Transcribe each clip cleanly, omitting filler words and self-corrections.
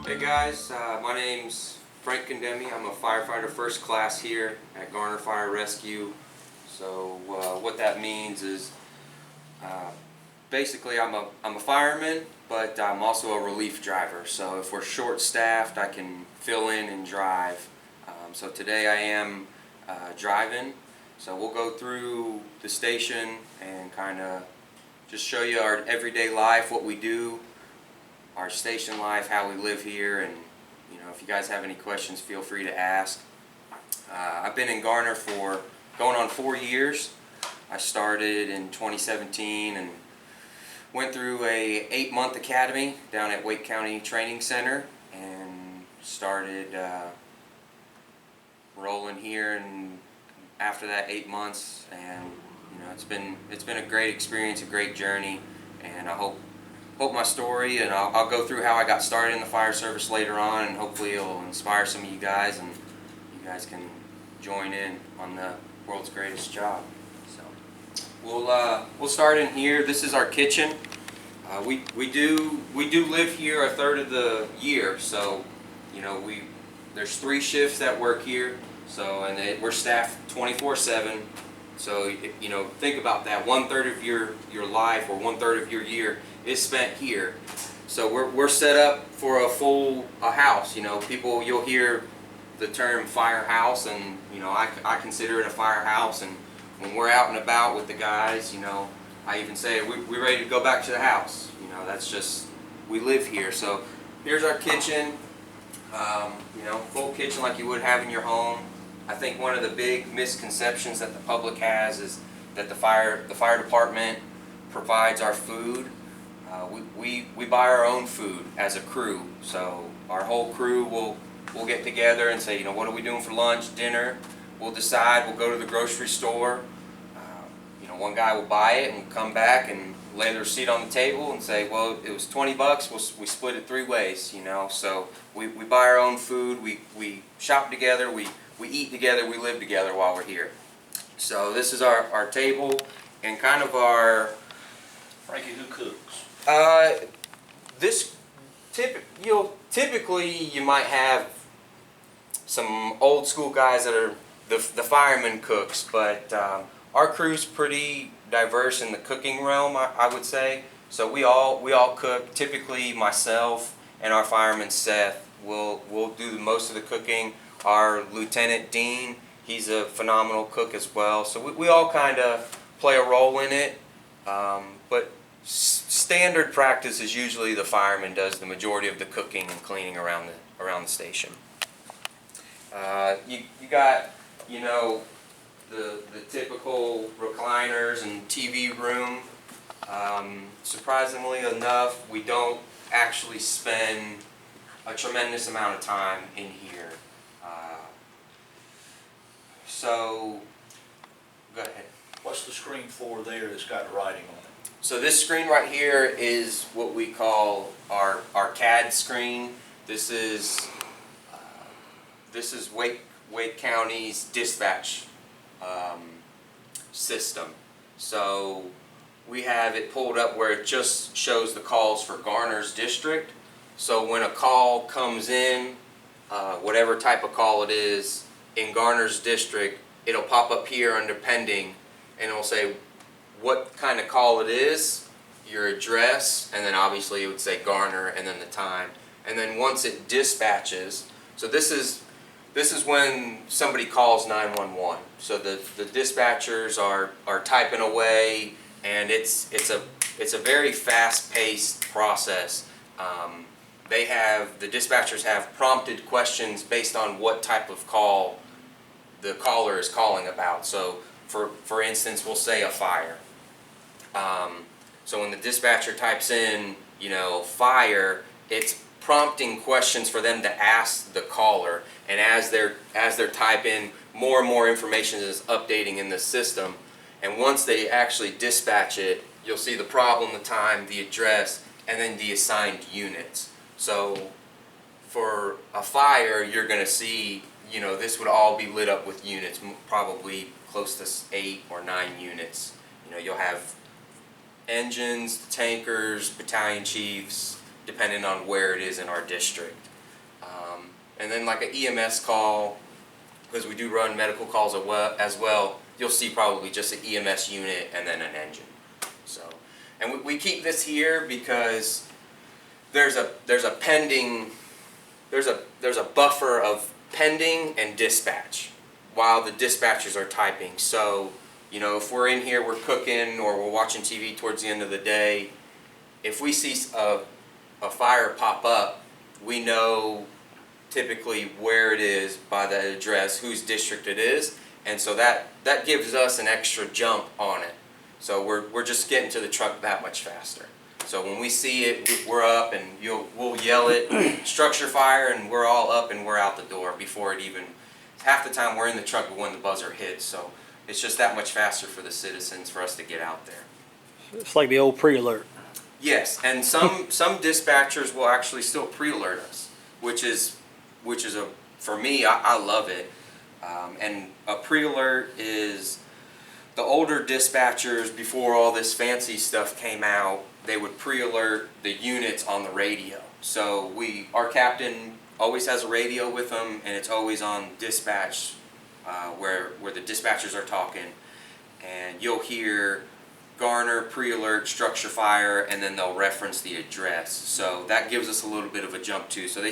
Hey guys, my name's Frank Condemi. I'm a firefighter first class here at Garner Fire Rescue. So what that means is uh, basically I'm a fireman, but I'm also a relief driver. So if we're short staffed, I can fill in and drive. So today I am driving. So we'll go through the station and kind of just show you our everyday life, what we do, our station life, how we live here, and if you guys have any questions, feel free to ask. I've been in Garner for going on 4 years. I started in 2017 and went through a 8-month academy down at Wake County Training Center and started rolling here. And after that 8 months, and it's been a great experience, a great journey, and I hope my story, and I'll go through how I got started in the fire service later on, and hopefully it'll inspire some of you guys, and you guys can join in on the world's greatest job. So we'll start in here. This is our kitchen. We do live here a third of the year, so there's 3 shifts that work here. So we're staffed 24/7. So think about that. 1/3 of your life, or 1/3 of your year, is spent here. So we're set up for a house. You'll hear the term firehouse, and I consider it a firehouse. And when we're out and about with the guys, I even say we're ready to go back to the house. That's just, we live here. So here's our kitchen. Full kitchen like you would have in your home. I think one of the big misconceptions that the public has is that the fire department provides our food. We buy our own food as a crew. So our whole crew will get together and say, what are we doing for lunch, dinner? We'll decide. We'll go to the grocery store. One guy will buy it and come back and lay the receipt on the table and say, well, it was $20. We split it 3 ways. So we buy our own food. We shop together. We eat together. We live together while we're here. So this is our table and kind of our. Frankie, who cooks? Typically you might have some old school guys that are the fireman cooks, but our crew's pretty diverse in the cooking realm, I would say. So we all cook. Typically myself and our fireman Seth will do most of the cooking. Our Lieutenant Dean, he's a phenomenal cook as well. So we all kind of play a role in it, but standard practice is usually the fireman does the majority of the cooking and cleaning around the station. You got the typical recliners and TV room. Surprisingly enough, we don't actually spend a tremendous amount of time in here. So go ahead. What's the screen for there that's got writing on it? So this screen right here is what we call our CAD screen. This is Wake County's dispatch system. So we have it pulled up where it just shows the calls for Garner's district. So when a call comes in, whatever type of call it is in Garner's district, it'll pop up here under pending, and it'll say what kind of call it is, your address, and then obviously it would say Garner and then the time. And then once it dispatches, so this is when somebody calls 911. So the dispatchers are typing away, and it's a very fast-paced process. The dispatchers have prompted questions based on what type of call the caller is calling about. So for instance, we'll say a fire. So when the dispatcher types in, fire, it's prompting questions for them to ask the caller, and as they're typing, more and more information is updating in the system. And once they actually dispatch it, you'll see the problem, the time, the address, and then the assigned units. So for a fire, you're going to see, this would all be lit up with units, probably close to 8 or 9 units. You'll have engines, tankers, battalion chiefs, depending on where it is in our district. and then like an EMS call, because we do run medical calls as well. You'll see probably just an EMS unit and then an engine. So, and we keep this here because there's a buffer of pending and dispatch while the dispatchers are typing. So, you know, if we're in here, we're cooking or we're watching TV towards the end of the day, if we see a fire pop up, we know typically where it is by the address, whose district it is, and so that gives us an extra jump on it. So we're just getting to the truck that much faster. So when we see it, we're up, and we'll yell it, structure fire, and we're all up and we're out the door before it even. Half the time we're in the truck when the buzzer hits, so it's just that much faster for the citizens for us to get out there. It's like the old pre-alert. Yes, and some dispatchers will actually still pre-alert us, which is for me, I love it. And a pre-alert is the older dispatchers, before all this fancy stuff came out, they would pre-alert the units on the radio. So our captain always has a radio with them, and it's always on dispatch, where the dispatchers are talking, and you'll hear Garner, pre-alert, structure fire, and then they'll reference the address. So that gives us a little bit of a jump too. So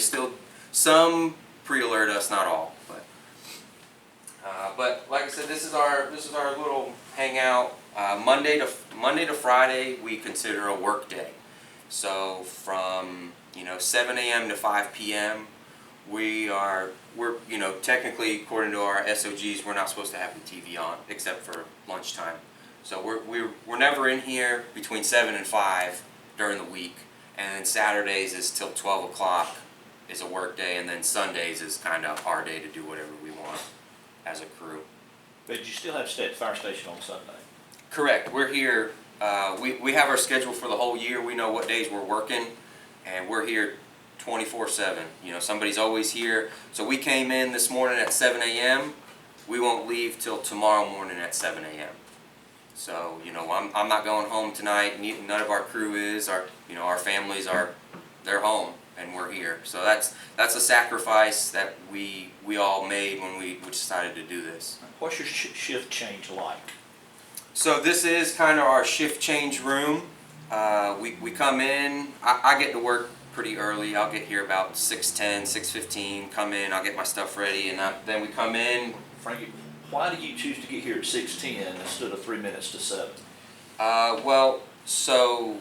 some pre-alert us, not all, but like I said, this is our little hangout. Monday to Friday we consider a work day. So from 7 a.m. to 5 p.m. we're technically, according to our SOGs, we're not supposed to have the TV on except for lunchtime. So we're never in here between 7 and 5 during the week, and then Saturdays is till 12 o'clock is a work day, and then Sundays is kind of our day to do whatever we want as a crew. But you still have to stay at the fire station on Sunday? Correct. We're here. We have our schedule for the whole year. We know what days we're working, and we're here 24/7. Somebody's always here. So we came in this morning at 7 a.m. We won't leave till tomorrow morning at 7 a.m. So I'm not going home tonight. None of our crew is. Our families they're home, and we're here. So that's a sacrifice that we all made when we decided to do this. What's your shift change like? So this is kind of our shift change room. We come in. I get to work pretty early. I'll get here about 6:10, 6:15. Come in. I'll get my stuff ready, and then we come in. Frankie, why do you choose to get here at 6:10 instead of 3 minutes to 7? So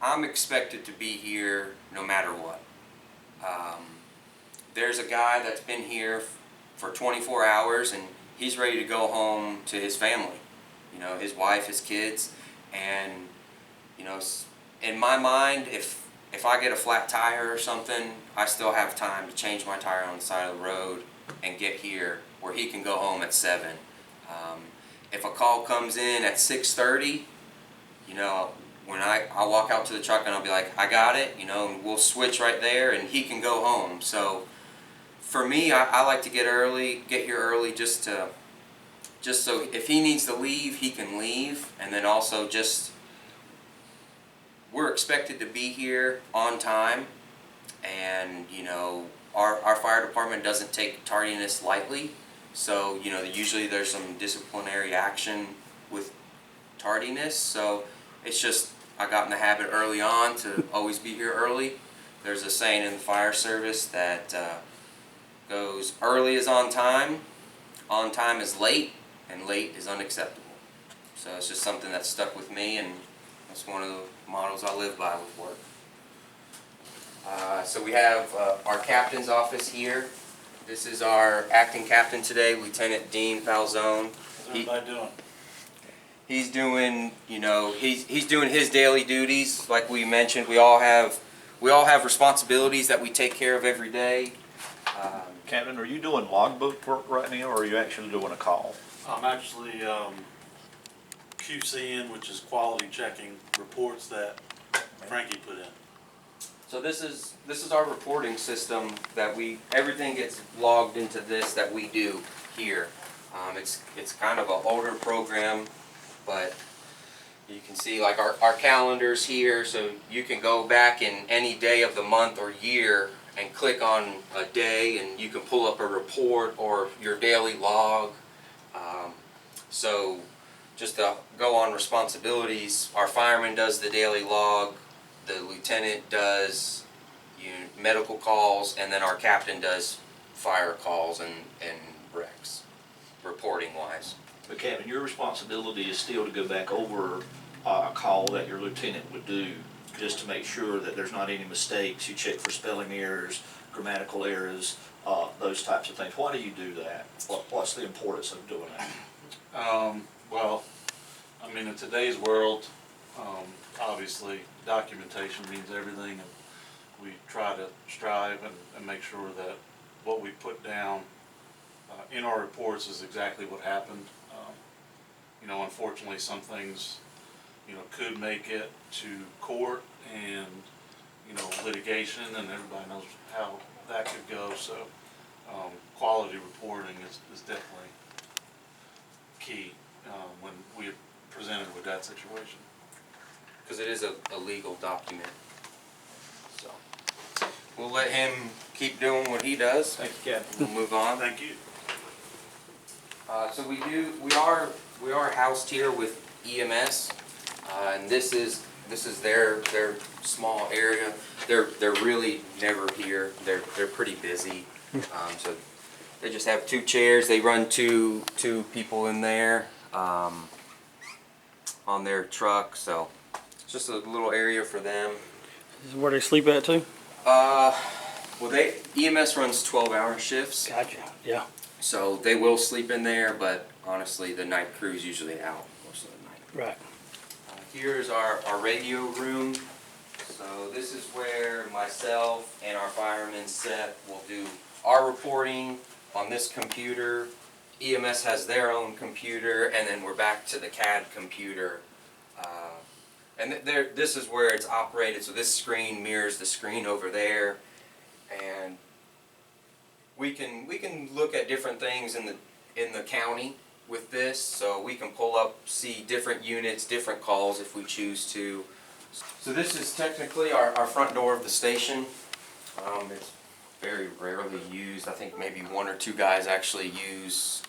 I'm expected to be here no matter what. There's a guy that's been here for 24 hours, and he's ready to go home to his family, his wife, his kids, and in my mind, if I get a flat tire or something, I still have time to change my tire on the side of the road and get here where he can go home at 7. If a call comes in at 6:30, when I'll walk out to the truck and I'll be like, I got it, and we'll switch right there, and he can go home. So for me, I like to get here early, just so if he needs to leave, he can leave, and then also we're expected to be here on time, and our fire department doesn't take tardiness lightly. So usually there's some disciplinary action with tardiness. So it's just I got in the habit early on to always be here early. There's a saying in the fire service that goes, early is on time is late, and late is unacceptable. So it's just something that's stuck with me, and that's one of the models I live by with work. So we have our captain's office here. This is our acting captain today, Lieutenant Dean Falzone. How's everybody doing? He's doing, he's doing his daily duties. Like we mentioned, we all have responsibilities that we take care of every day. Captain, are you doing logbook work right now, or are you actually doing a call? I'm actually QCing, which is quality checking reports that Frankie put in. So this is our reporting system that everything gets logged into this that we do here. It's kind of an older program, but you can see like our calendars here, so you can go back in any day of the month or year and click on a day, and you can pull up a report or your daily log. So just to go on responsibilities, our fireman does the daily log, the lieutenant does medical calls, and then our captain does fire calls and wrecks, reporting wise. But Captain, your responsibility is still to go back over a call that your lieutenant would do, just to make sure that there's not any mistakes. You check for spelling errors, grammatical errors, those types of things. Why do you do that? What's the importance of doing that? Well, I mean, in today's world, obviously documentation means everything, and we try to strive and make sure that what we put down in our reports is exactly what happened. Unfortunately, some things, could make it to court and, litigation, and everybody knows how that could go. So, quality reporting is definitely key when we're presented with that situation. Because it is a legal document. So we'll let him keep doing what he does. Thank you, Captain. We'll move on. Thank you. So we are housed here with EMS, and this is their small area. They're really never here. They're pretty busy. So they just have 2 chairs. They run two people in there on their truck. So it's just a little area for them. This is where they sleep at too? Well, EMS runs 12-hour shifts. Gotcha, yeah. So they will sleep in there, but honestly, the night crew's usually out most of the night. Right. Here's our radio room. So this is where myself and our fireman Seth will do our reporting on this computer. EMS has their own computer, and then we're back to the CAD computer. And this is where it's operated. So this screen mirrors the screen over there, and we can look at different things in the county with this. So we can pull up, see different units, different calls if we choose to. So this is technically our front door of the station. It's very rarely used. I think maybe 1 or 2 guys actually use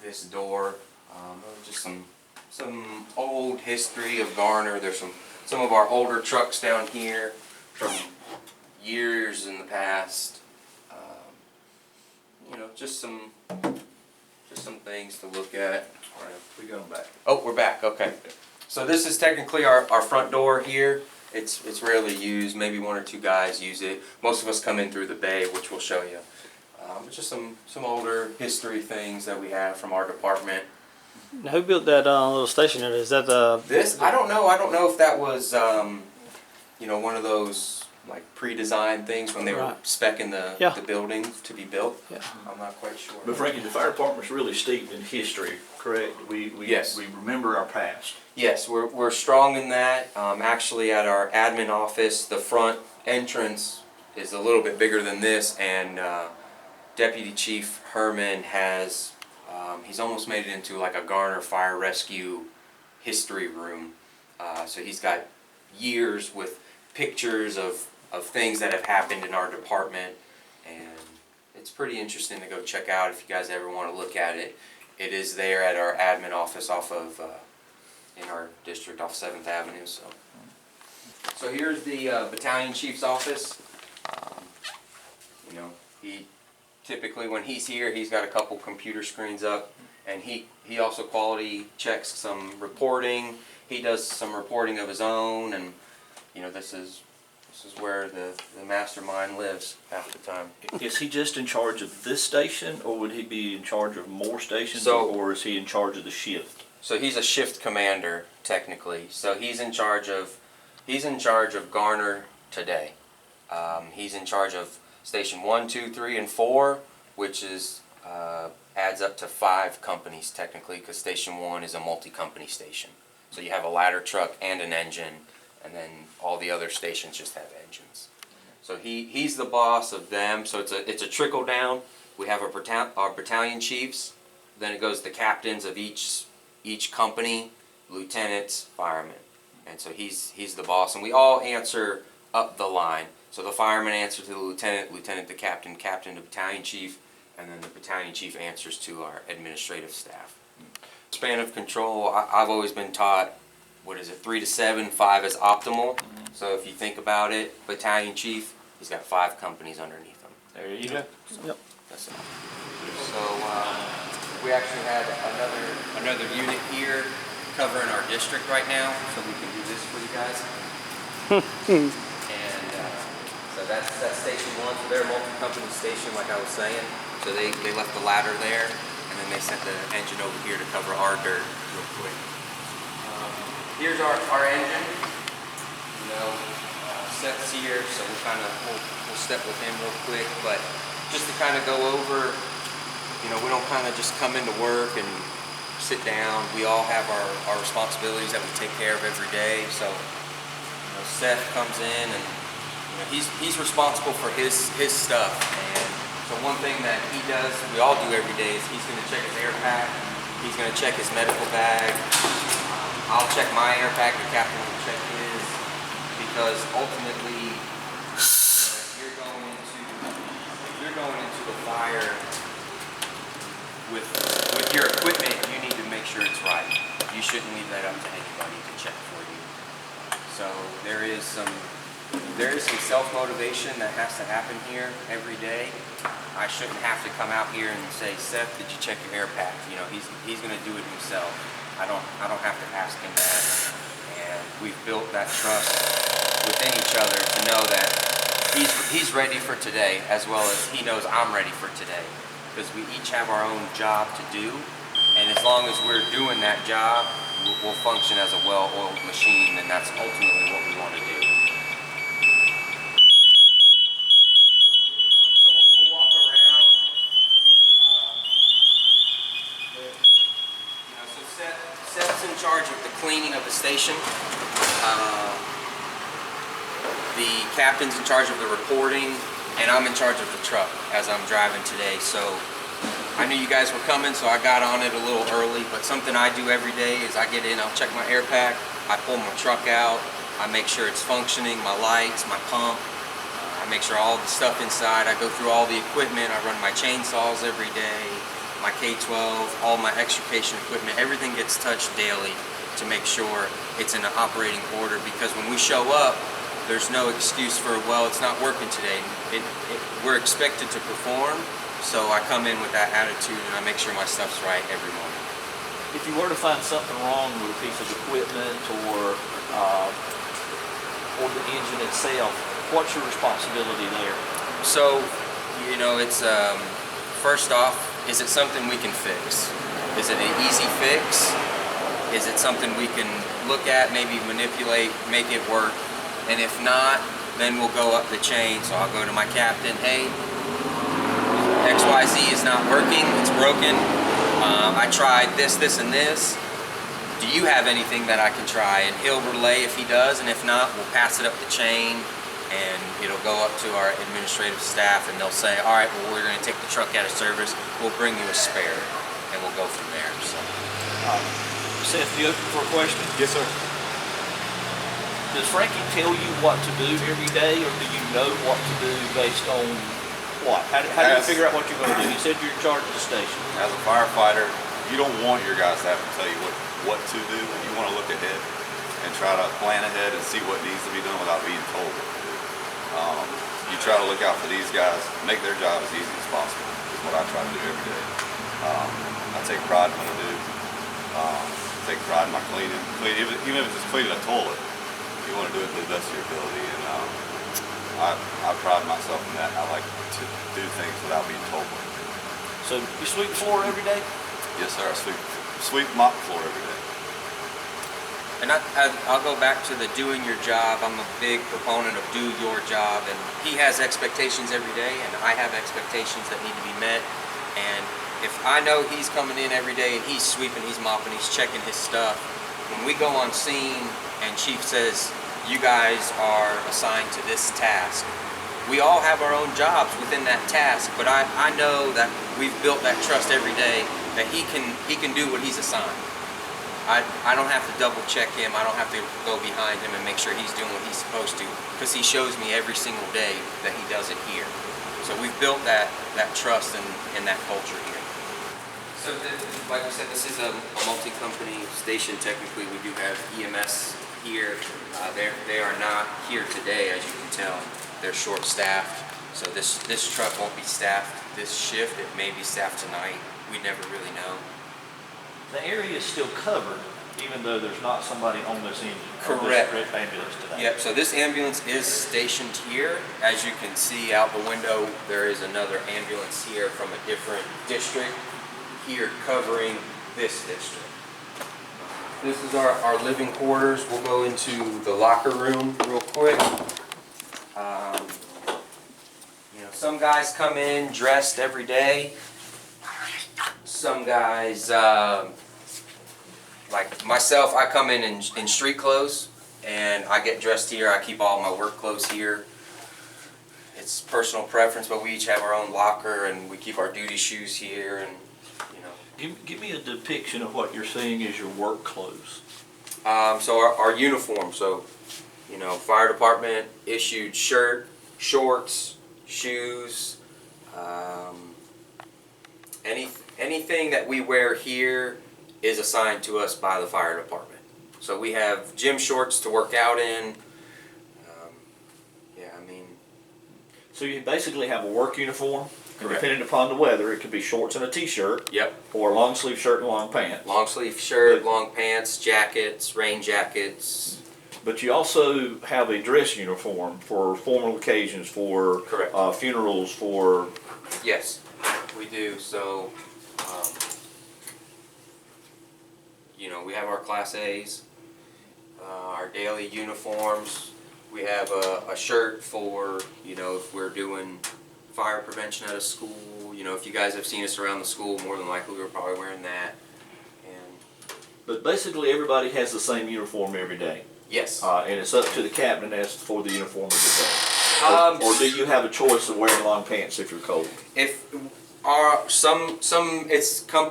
this door. Just some old history of Garner. There's some of our older trucks down here from years in the past. Just some things to look at. We going back. Oh, we're back. Okay. So this is technically our front door here. It's rarely used. Maybe 1 or 2 guys use it. Most of us come in through the bay, which we'll show you. It's just some older history things that we have from our department. Now, who built that little station there? Is that This, I don't know. I don't know if that was, one of those like pre-designed things when they were Right. speccing the building to be built. Yeah. I'm not quite sure. But Frankie, the fire department's really steeped in history, correct? Yes. We remember our past. Yes, we're strong in that. Actually, at our admin office, the front entrance is a little bit bigger than this, and Deputy Chief Herman has, he's almost made it into like a Garner Fire Rescue history room. So he's got years with pictures of things that have happened in our department, and it's pretty interesting to go check out if you guys ever want to look at it. It is there at our admin office off of, in our district off 7th Avenue. So here's the battalion chief's office. He typically, when he's here, he's got a couple computer screens up, and he also quality checks some reporting. He does some reporting of his own, and this is where the mastermind lives half the time. Is he just in charge of this station, or would he be in charge of more stations, or is he in charge of the shift? So he's a shift commander technically. So he's in charge of Garner today. He's in charge of station 1, 2, 3, and 4, which is adds up to 5 companies technically, because station 1 is a multi-company station. So you have a ladder truck and an engine, and then all the other stations just have engines. So he's the boss of them. So it's a trickle down. We have our battalion chiefs, then it goes to the captains of each company, lieutenants, firemen, and so he's the boss, and we all answer up the line. So the fireman answers to the lieutenant, lieutenant the captain, captain to battalion chief, and then the battalion chief answers to our administrative staff. Span of control, I've always been taught, what is it, 3 to 7, 5 is optimal. So if you think about it, battalion chief, he's got 5 companies underneath him. There you go. Yep. That's it. So we actually had another unit here covering our district right now, so we can do this for you guys. And so that's station 1. So they're a multi-company station, like I was saying. So they left the ladder there, and then they sent the engine over here to cover our dirt real quick. Here's our engine. You know, Seth's here, so we'll step with him real quick. But just to kind of go over, you know, we don't kind of just come into work and sit down. We all have our responsibilities that we take care of every day. So, you know, Seth comes in and, you know, he's responsible for his stuff. And so one thing that he does, we all do every day, is he's going to check his air pack. He's going to check his medical bag. I'll check my air pack. The captain will check his, because ultimately, if you're going into a fire with your equipment, you need to make sure it's right. You shouldn't leave that up to anybody to check for you. So there is some self-motivation that has to happen here every day. I shouldn't have to come out here and say, Seth, did you check your air pack? You know, he's going to do it himself. I don't have to ask him that. And we've built that trust within each other to know that he's ready for today, as well as he knows I'm ready for today. Because we each have our own job to do, and as long as we're doing that job, we'll function as a well-oiled machine, and that's ultimately what we want to do. So we'll walk around. So Seth's in charge of the cleaning of the station. The captain's in charge of the reporting, and I'm in charge of the truck as I'm driving today. So I knew you guys were coming, so I got on it a little early. But something I do every day is I get in, I'll check my air pack, I pull my truck out, I make sure it's functioning, my lights, my pump. I make sure all the stuff inside, I go through all the equipment, I run my chainsaws every day, my K-12, all my extrication equipment, everything gets touched daily to make sure it's in an operating order, because when we show up, there's no excuse for, well, it's not working today. We're expected to perform, so I come in with that attitude and I make sure my stuff's right every morning. If you were to find something wrong with a piece of equipment or the engine itself, what's your responsibility there? So, you know, it's first off, is it something we can fix? Is it an easy fix? Is it something we can look at, maybe manipulate, make it work? And if not, then we'll go up the chain. So I'll go to my captain, hey, XYZ is not working, it's broken. I tried this, and this. Do you have anything that I can try? And he'll relay if he does, and if not, we'll pass it up the chain, and it'll go up to our administrative staff, and they'll say, all right, well, we're going to take the truck out of service, we'll bring you a spare, and we'll go from there. So. Seth, you open for a question? Yes, sir. Does Frankie tell you what to do every day, or do you know what to do based on what? How do you figure out what you're going to do? You said you're in charge of the station. As a firefighter, you don't want your guys to have to tell you what to do. You want to look ahead and try to plan ahead and see what needs to be done without being told what to do. You try to look out for these guys, make their job as easy as possible, is what I try to do every day. I take pride in what I do. Take pride in my cleaning. Even if it's just cleaning a toilet, you want to do it to the best of your ability, and I pride myself in that. I like to do things without being told what to do. So you sweep the floor every day? Yes, sir. I sweep mop the floor every day. And I'll go back to the doing your job. I'm a big proponent of do your job, and he has expectations every day, and I have expectations that need to be met. And if I know he's coming in every day and he's sweeping, he's mopping, he's checking his stuff, when we go on scene and Chief says, you guys are assigned to this task, we all have our own jobs within that task, but I know that we've built that trust every day that he can do what he's assigned. I don't have to double check him. I don't have to go behind him and make sure he's doing what he's supposed to, because he shows me every single day that he does it here. So we've built that trust and that culture here. So like I said, this is a multi-company station. Technically, we do have EMS here. They are not here today, as you can tell. They're short-staffed. So this truck won't be staffed this shift. It may be staffed tonight. We never really know. The area is still covered, even though there's not somebody on this engine. Correct. On this ambulance today. Yep, so this ambulance is stationed here. As you can see out the window, there is another ambulance here from a different district here covering this district. This is our living quarters. We'll go into the locker room real quick. You know, some guys come in dressed every day. Some guys, like myself, I come in street clothes, and I get dressed here. I keep all my work clothes here. It's personal preference, but we each have our own locker, and we keep our duty shoes here, and you know. Give me a depiction of what you're seeing as your work clothes. So our uniform, so you know, fire department issued shirt, shorts, shoes, anything that we wear here is assigned to us by the fire department. So we have gym shorts to work out in. Yeah, I mean. So you basically have a work uniform, and Correct. depending upon the weather, it could be shorts and a t-shirt. Yep. Or a long sleeve shirt and long pants. Long sleeve shirt, long pants, jackets, rain jackets. But you also have a dress uniform for formal occasions, for Correct. Funerals, for... Yes, we do. So, you know, we have our Class A's, our daily uniforms. We have a shirt for, you know, if we're doing fire prevention at a school. You know, if you guys have seen us around the school, more than likely we're probably wearing that. And But basically everybody has the same uniform every day. yes. And it's up to the captain as for the uniform of the day. Or do you have a choice of wearing long pants if you're cold? If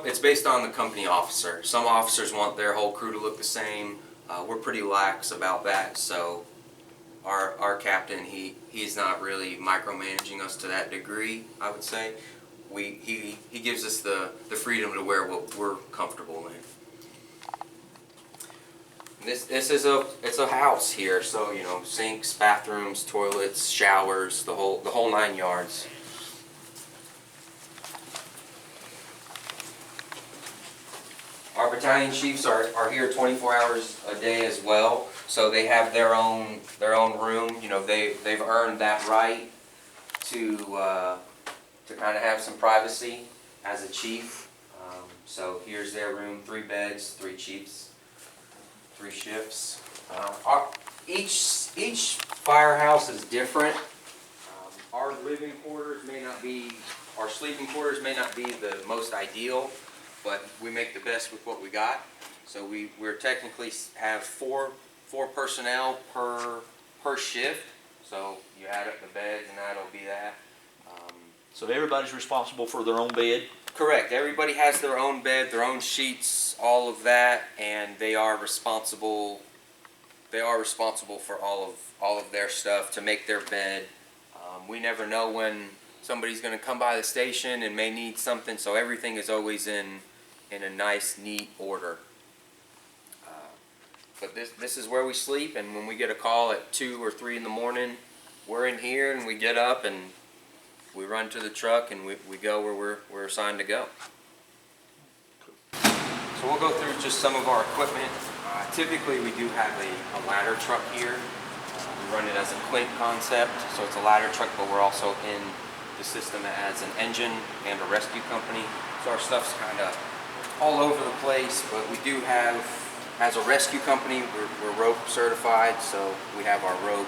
it's based on the company officer. Some officers want their whole crew to look the same. We're pretty lax about that, so our captain, he's not really micromanaging us to that degree, I would say. He gives us the freedom to wear what we're comfortable in. This is a house here, so you know, sinks, bathrooms, toilets, showers, the whole 9 yards. Our battalion chiefs are here 24 hours a day as well, so they have their own room. You know, they've earned that right to kind of have some privacy as a chief. So here's their room: 3 beds, 3 chiefs, 3 shifts. Each firehouse is different. Our living quarters may not be, our sleeping quarters may not be the most ideal, but we make the best with what we got. So we're technically have four personnel per shift. So you add up the beds, and that'll be that. So everybody's responsible for their own bed? Correct. Everybody has their own bed, their own sheets, all of that, and they are responsible. They are responsible for all of their stuff to make their bed. We never know when somebody's going to come by the station and may need something, so everything is always in a nice, neat order. But this is where we sleep, and when we get a call at 2 or 3 in the morning, we're in here and we get up and we run to the truck and we go where we're assigned to go. So we'll go through just some of our equipment. Typically we do have a ladder truck here. We run it as a Quint concept, so it's a ladder truck, but we're also in the system as an engine and a rescue company. So our stuff's kind of all over the place, but we do have, as a rescue company, we're rope certified, so we have our rope.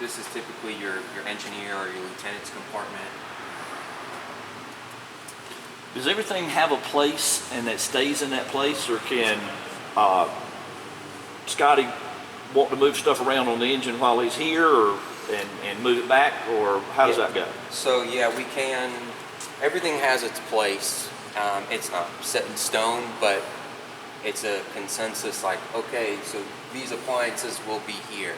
This is typically your engineer or your lieutenant's compartment. Does everything have a place and that stays in that place, or can Scotty want to move stuff around on the engine while he's here, or and move it back, or how does that go? So yeah, we can. Everything has its place. It's not set in stone, but it's a consensus like, okay, so these appliances will be here.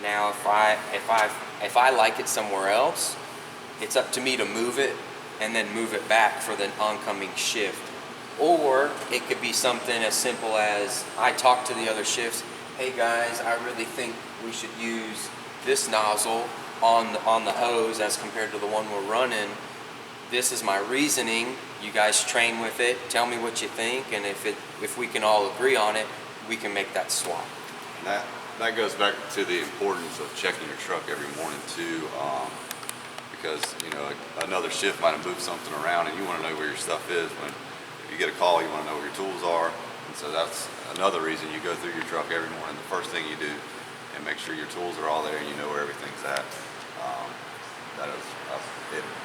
Now if I like it somewhere else, it's up to me to move it and then move it back for the oncoming shift. Or it could be something as simple as I talk to the other shifts, hey guys, I really think we should use this nozzle on the hose as compared to the one we're running. This is my reasoning. You guys train with it. Tell me what you think, and if we can all agree on it, we can make that swap. And that goes back to the importance of checking your truck every morning too, because another shift might have moved something around, and you want to know where your stuff is. When you get a call, you want to know where your tools are, and so that's another reason you go through your truck every morning. The first thing you do, and make sure your tools are all there, and you know where everything's at.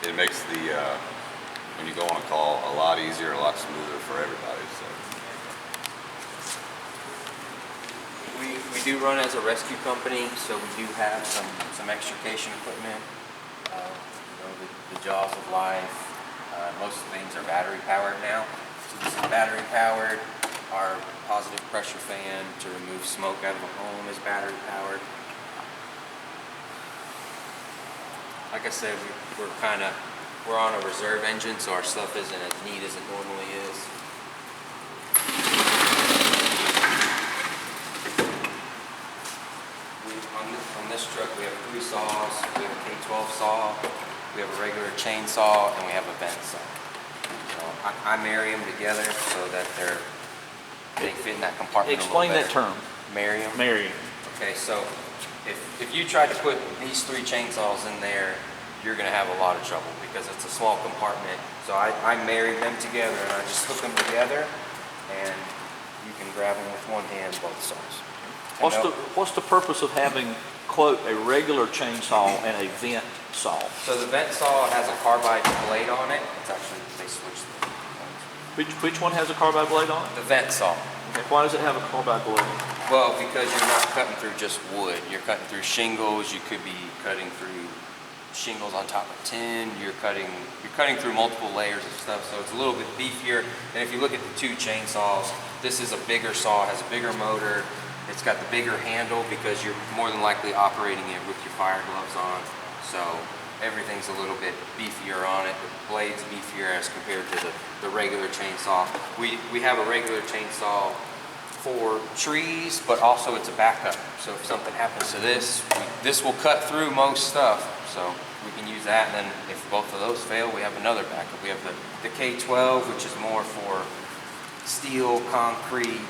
It makes when you go on a call a lot easier, a lot smoother for everybody. So. We do run as a rescue company, so we do have some extrication equipment. The jaws of life. Most things are battery powered now. So this is battery powered. Our positive pressure fan to remove smoke out of the home is battery powered. Like I said, we're on a reserve engine, so our stuff isn't as neat as it normally is. On this truck, we have 3 saws. We have a K12 saw, we have a regular chainsaw, and we have a vent saw. So I marry them together so that they fit in that compartment. Explain a little that better. term. Marry them. Marry. Okay, so if you try to put these 3 chainsaws in there, you're going to have a lot of trouble because it's a small compartment. So I marry them together, and I just hook them together, and you can grab them with one hand, both saws. What's the purpose of having, quote, a regular chainsaw and a vent saw? So the vent saw has a carbide blade on it. It's actually, they switched the Which one has a carbide blade on it? The vent saw. Okay. Why does it have a carbide blade? Well, because you're not cutting through just wood. You're cutting through shingles. You could be cutting through shingles on top of tin. You're cutting through multiple layers of stuff, so it's a little bit beefier. And if you look at the 2 chainsaws, this is a bigger saw, has a bigger motor. It's got the bigger handle because you're more than likely operating it with your fire gloves on. So everything's a little bit beefier on it. The blade's beefier as compared to the regular chainsaw. We have a regular chainsaw for trees, but also it's a backup. So if something happens to this will cut through most stuff. So we can use that, and then if both of those fail, we have another backup. We have the K12, which is more for steel, concrete.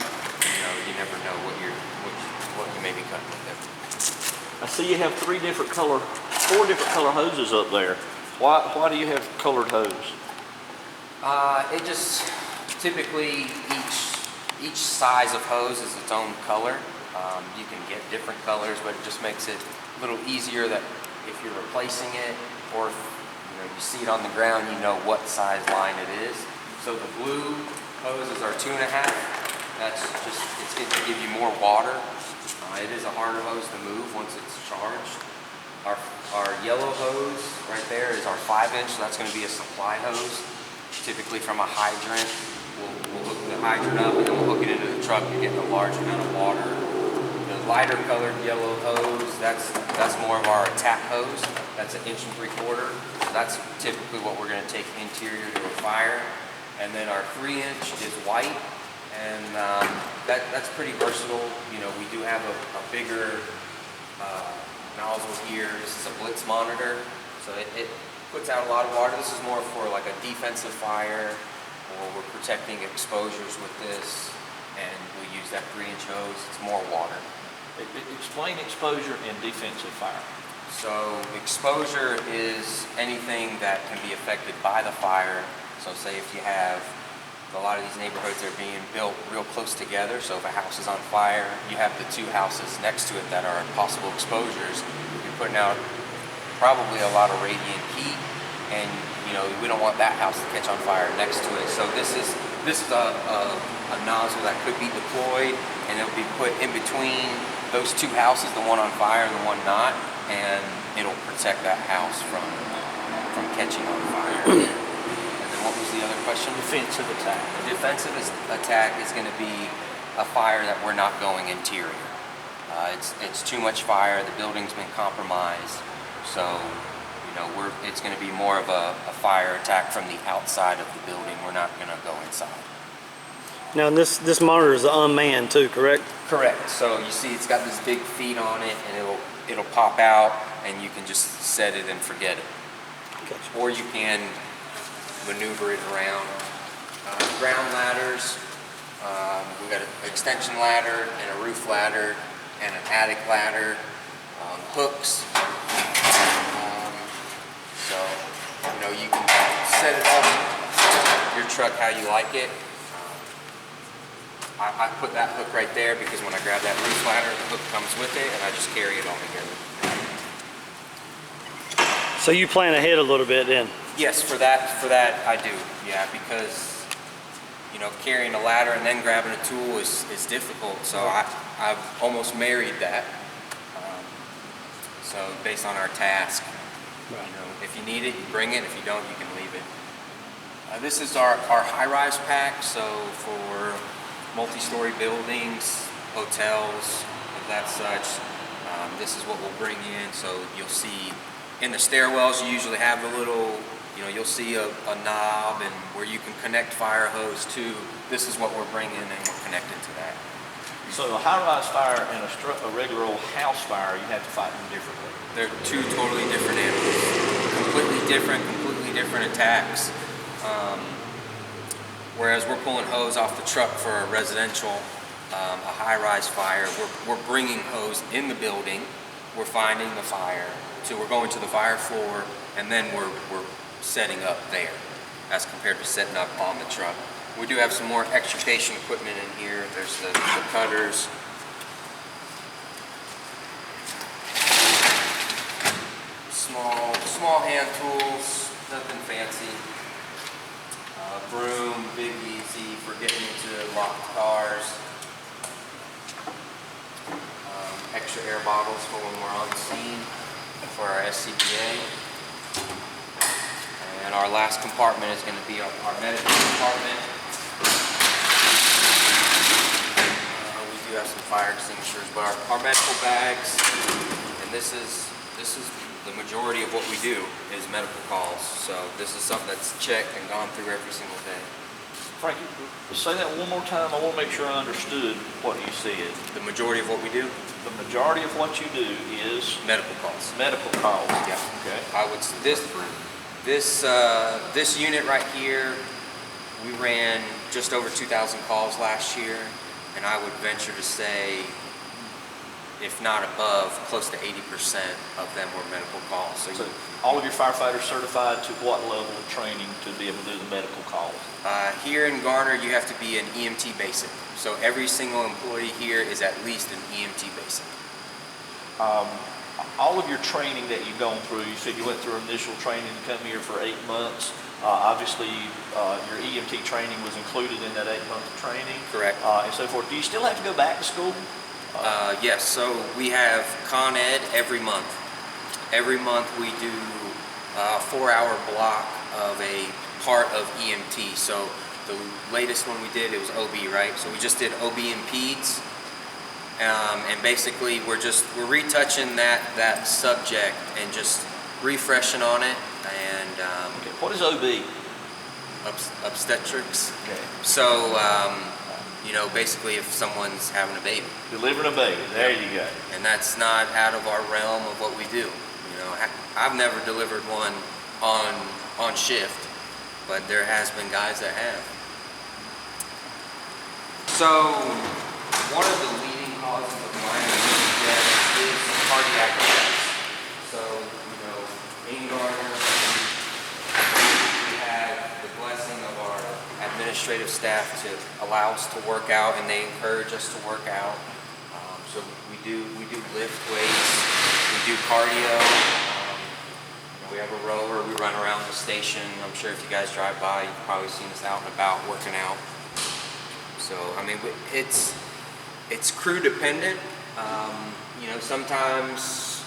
You never know what you may be cutting with there. I see you have 4 different color hoses up there. Why do you have colored hose? It just typically each size of hose is its own color. You can get different colors, but it just makes it a little easier that if you're replacing it, or if you see it on the ground, you know what size line it is. So the blue hoses are 2.5. That's just, it's going to give you more water. It is a harder hose to move once it's charged. Our yellow hose right there is our 5-inch, so that's going to be a supply hose, typically from a hydrant. We'll hook the hydrant up, and then we'll hook it into the truck to get a large amount of water. The lighter colored yellow hose, that's more of our attack hose. That's 1 3/4 inch. So that's typically what we're going to take interior to a fire. And then our 3-inch is white, and that's pretty versatile. We do have a bigger nozzle here. This is a blitz monitor, so it puts out a lot of water. This is more for like a defensive fire, or we're protecting exposures with this, and we use that 3-inch hose. It's more water. Explain exposure in defensive fire. So exposure is anything that can be affected by the fire. So say if you have a lot of these neighborhoods are being built real close together, so if a house is on fire, you have the 2 houses next to it that are possible exposures. You're putting out probably a lot of radiant heat, and we don't want that house to catch on fire next to it. So this is a nozzle that could be deployed, and it'll be put in between those 2 houses, the one on fire and the one not, and it'll protect that house from catching on fire. And then what was the other question? Defensive attack. The defensive attack is going to be a fire that we're not going interior. It's too much fire. The building's been compromised, so it's going to be more of a fire attack from the outside of the building. We're not going to go inside. Now this monitor is unmanned too, correct? Correct. So you see, it's got this big feed on it, and it'll pop out, and you can just set it and forget it. Gotcha. Or you can maneuver it around. Ground ladders. We got an extension ladder and a roof ladder and an attic ladder. Hooks. So you can set it up your truck how you like it. I put that hook right there because when I grab that roof ladder, the hook comes with it, and I just carry it all together. So you plan ahead a little bit then? Yes, for that I do. Yeah, because carrying a ladder and then grabbing a tool is difficult. So I've almost married that. So based on our task, if you need it, you bring it. If you don't, you can leave it. This is our high-rise pack. So for multi-story buildings, hotels, of that such, this is what we'll bring in. So you'll see in the stairwells, you usually have a little, you'll see a knob and where you can connect fire hose to. This is what we're bringing, and we're connected to that. So a high-rise fire and a regular old house fire, you have to fight them differently. They're two totally different animals, completely different attacks. Whereas we're pulling hose off the truck for a residential, a high-rise fire, we're bringing hose in the building, we're finding the fire, so we're going to the fire floor, and then we're setting up there, as compared to setting up on the truck. We do have some more extrication equipment in here. There's the cutters. Small hand tools, nothing fancy. Broom, big easy for getting into locked cars. Extra air bottles for when we're on scene for our SCBA. And our last compartment is going to be our medical compartment. We do have some fire extinguishers, but our medical bags, and this is the majority of what we do is medical calls. So this is something that's checked and gone through every single day. Frank, say that one more time. I want to make sure I understood what you said. The majority of what we do? The majority of what you do is Medical calls. medical calls. Yeah. Okay. This unit right here, we ran just over 2,000 calls last year, and I would venture to say, if not above, close to 80% of them were medical calls. So all of your firefighters certified to what level of training to be able to do the medical calls? Here in Garner, you have to be an EMT basic. So every single employee here is at least an EMT basic. All of your training that you've gone through, you said you went through initial training to come here for 8 months. Obviously, your EMT training was included in that 8-month training. Correct. And so forth. Do you still have to go back to school? Yes, so we have Con Ed every month. Every month we do a 4-hour block of a part of EMT. So the latest one we did, it was OB, right? So we just did OB and PEDS. And basically we're retouching that subject and just refreshing on it. And Okay. What is OB? Obstetrics. Okay. So basically if someone's having a baby. Delivering a baby. There you go. And that's not out of our realm of what we do. I've never delivered one on shift, but there has been guys that have. So one of the leading causes of minor death is cardiac death. So in Garner, we have the blessing of our administrative staff to allow us to work out, and they encourage us to work out. So we do lift weights, we do cardio. We have a rower, we run around the station. I'm sure if you guys drive by, you've probably seen us out and about working out. So it's crew dependent. Sometimes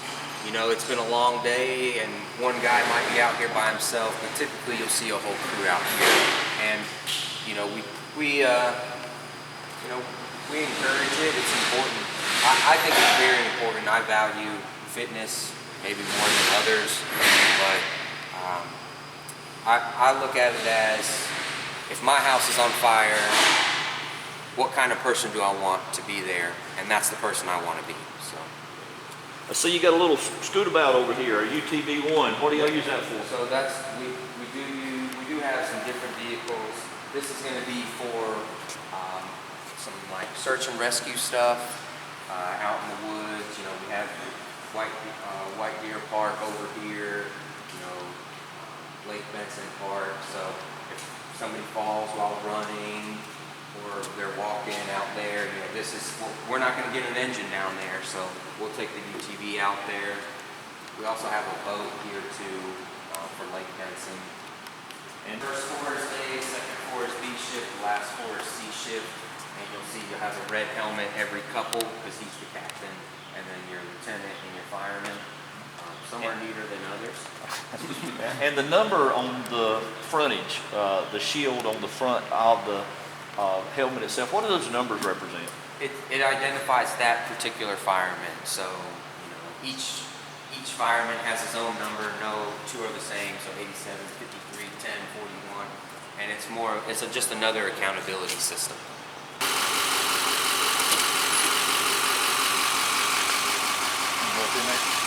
it's been a long day and one guy might be out here by himself, but typically you'll see a whole crew out here. And we encourage it. It's important. I think it's very important. I value fitness maybe more than others, but I look at it as, if my house is on fire, what kind of person do I want to be there? And that's the person I want to be. So. I see you got a little scootabout over here, a UTV-1. What do y'all use that for? So that's we do have some different vehicles. This is going to be for some like search and rescue stuff out in the woods. You know, we have White Deer Park over here. You know, Lake Benson Park. So if somebody falls while running, or they're walking out there, you know, we're not going to get an engine down there, so we'll take the UTV out there. We also have a boat here too for Lake Benson. And first floor is A, second floor is B shift, last floor is C shift, and you'll see you'll have a red helmet every couple because he's the captain, and then your lieutenant and your fireman. Some are neater than others. And the number on the frontage, the shield on the front of the helmet itself, what do those numbers represent? It identifies that particular fireman. So, you know, each fireman has his own number. No two are the same. So 87, 53, 10, 41, and it's just another accountability system.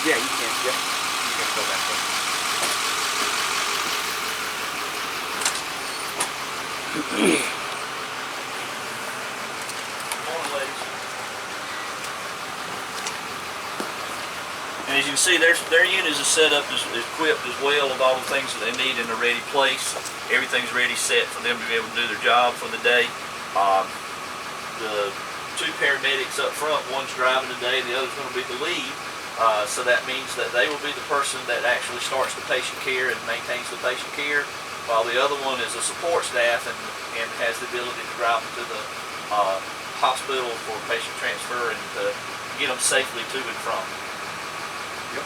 Yeah, you can. Yep. You can go back there. And as you can see, their unit is set up, is equipped as well with all the things that they need in a ready place. Everything's ready, set for them to be able to do their job for the day. The two paramedics up front, one's driving today, the other's going to be the lead. So that means that they will be the person that actually starts the patient care and maintains the patient care, while the other one is a support staff and has the ability to drive them to the hospital for patient transfer and to get them safely to and from. Yep.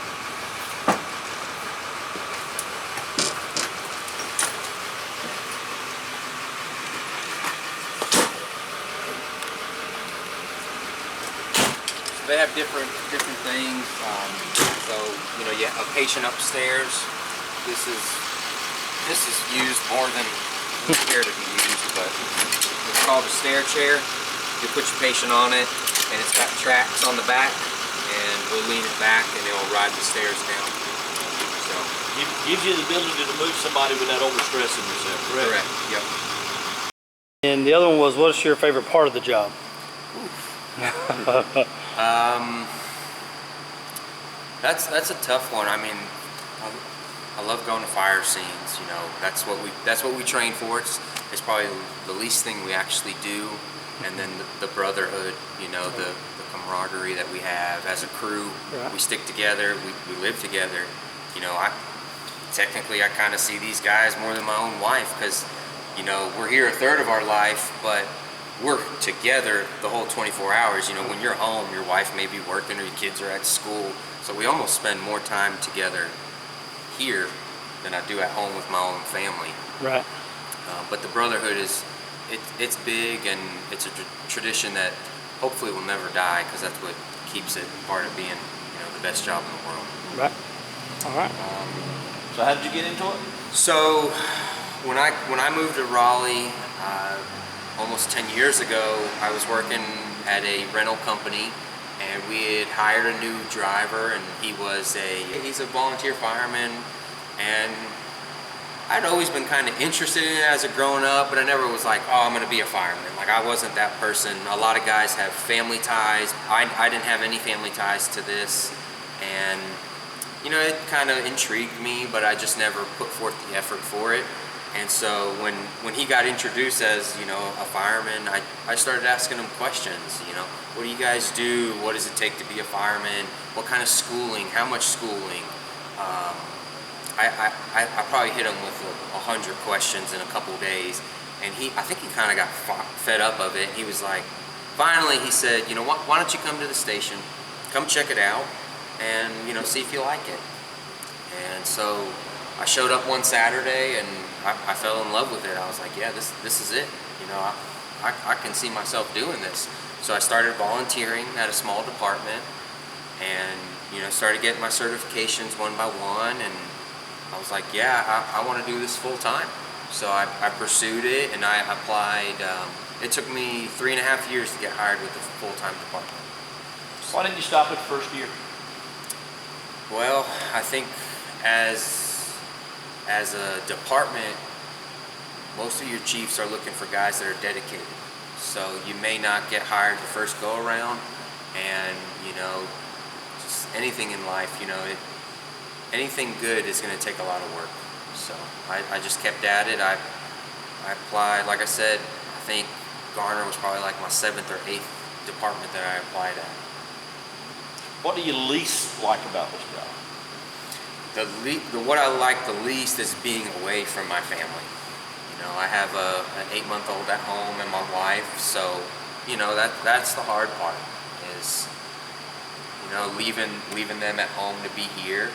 They have different things. So you know, you have a patient upstairs. This is used more than it's care to be used, but it's called a stair chair. You put your patient on it, and it's got tracks on the back, and we'll lean it back, and it'll ride the stairs down. So It gives you the ability to move somebody without overstressing yourself. correct. Yep. And the other one was, what's your favorite part of the job? That's a tough one. I mean, I love going to fire scenes. You know, that's what we train for. It's probably the least thing we actually do, and then the brotherhood. You know, the camaraderie that we have as a crew. Right. We stick together. We live together. You know, I kind of see these guys more than my own wife, because you know, we're here a third of our life, but we're together the whole 24 hours. You know, when you're home, your wife may be working or your kids are at school. So we almost spend more time together here than I do at home with my own family. Right. But the brotherhood it's big, and it's a tradition that hopefully will never die, because that's what keeps it part of being, you know, the best job in the world. Right. All right. So how did you get into it? So when I moved to Raleigh almost 10 years ago, I was working at a rental company, and we had hired a new driver, and he's a volunteer fireman, and I'd always been kind of interested in it as a grown up, but I never was like, oh, I'm going to be a fireman. Like, I wasn't that person. A lot of guys have family ties. I didn't have any family ties to this, and you know, it kind of intrigued me, but I just never put forth the effort for it. And so when he got introduced as, you know, a fireman, I started asking him questions. You know, what do you guys do? What does it take to be a fireman? What kind of schooling? How much schooling? I probably hit him with 100 questions in a couple days, and I think he kind of got fed up of it. He was like, finally he said, you know, why don't you come to the station, come check it out, and you know, see if you like it. And so I showed up one Saturday, and I fell in love with it. I was like, yeah, this is it. You know, I can see myself doing this. So I started volunteering at a small department, and started getting my certifications one by one, and I was like, yeah, I want to do this full time. So I pursued it, and I applied. It took me 3.5 years to get hired with the full-time department. Why didn't you stop at the first year? Well, I think as a department, most of your chiefs are looking for guys that are dedicated. So you may not get hired the first go around, and just anything in life, anything good is going to take a lot of work. So I just kept at it. I applied, like I said, I think Garner was probably like my 7th or 8th department that I applied at. What do you least like about this job? What I like the least is being away from my family. I have an 8-month-old at home and my wife, so that's the hard part, is leaving them at home to be here.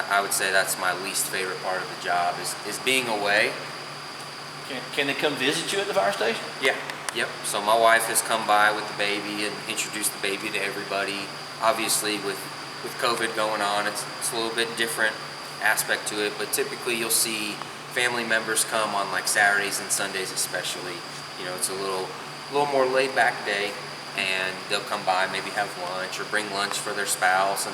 I would say that's my least favorite part of the job, is being away. Can they come visit you at the fire station? Yeah, yep. So my wife has come by with the baby and introduced the baby to everybody. Obviously, with COVID going on, it's a little bit different aspect to it, but typically you'll see family members come on like Saturdays and Sundays especially. It's a little more laid back day, and they'll come by, maybe have lunch or bring lunch for their spouse and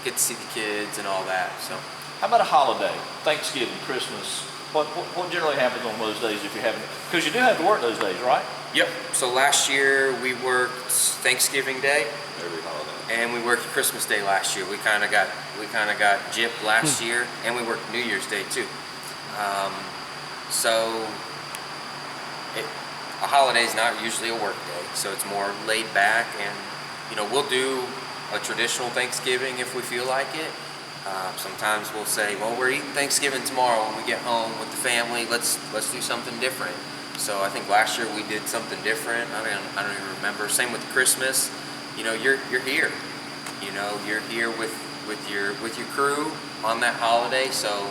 get to see the kids and all that. So how about a holiday? Thanksgiving, Christmas. What generally happens on those days if you're having, because you do have to work those days, right? Yep. So last year we worked Thanksgiving Day, Every holiday. and we worked Christmas Day last year. We kind of got gypped last year, and we worked New Year's Day too. So a holiday is not usually a work day, so it's more laid back, and we'll do a traditional Thanksgiving if we feel like it. Sometimes we'll say, well, we're eating Thanksgiving tomorrow when we get home with the family. Let's do something different. So I think last year we did something different. I don't even remember. Same with Christmas. You're here. You're here with your crew on that holiday. So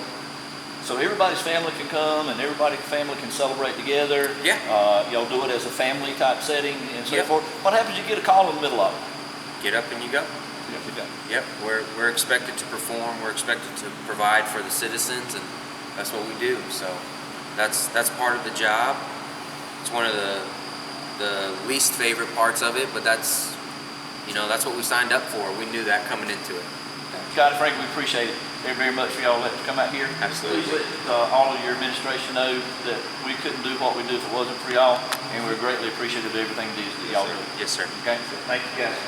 everybody's family can come and everybody's family can celebrate together. Yeah. Y'all do it as a family type setting and so Yep. forth. What happens if you get a call in the middle of it? Get up and you go. You have to go. Yep, we're expected to perform. We're expected to provide for the citizens, and that's what we do. So that's part of the job. It's one of the least favorite parts of it, but that's what we signed up for. We knew that coming into it. Scott, Frank, we appreciate it very much for y'all letting us come out here. Absolutely. Please let all of your administration know that we couldn't do what we do if it wasn't for y'all, and we're greatly appreciative of everything that y'all do. Yes, sir. Okay, so thank you guys.